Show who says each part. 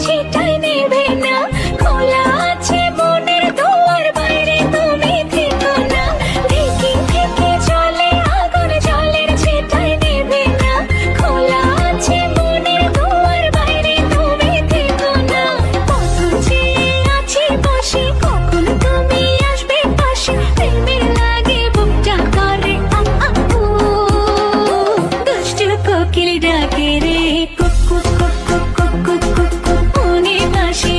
Speaker 1: সেটাই নেবে না। খোলা আছে মনের দুয়ার, বাইরে তুমি থেকো না। থেকে থেকে চলে আগুন, জলের সেটাই নেবে না। খোলা আছে মনের দুয়ার, বাইরে তুমি থেকো না। কত চেয়ে আছি বসে, কখন তুমি আসবে পাশে। প্রেমের লাগে বুকটা করে দুষ্টু কোকিল ডাকে রে, cook cook cook cook cook cook cook cook. মনে বাসি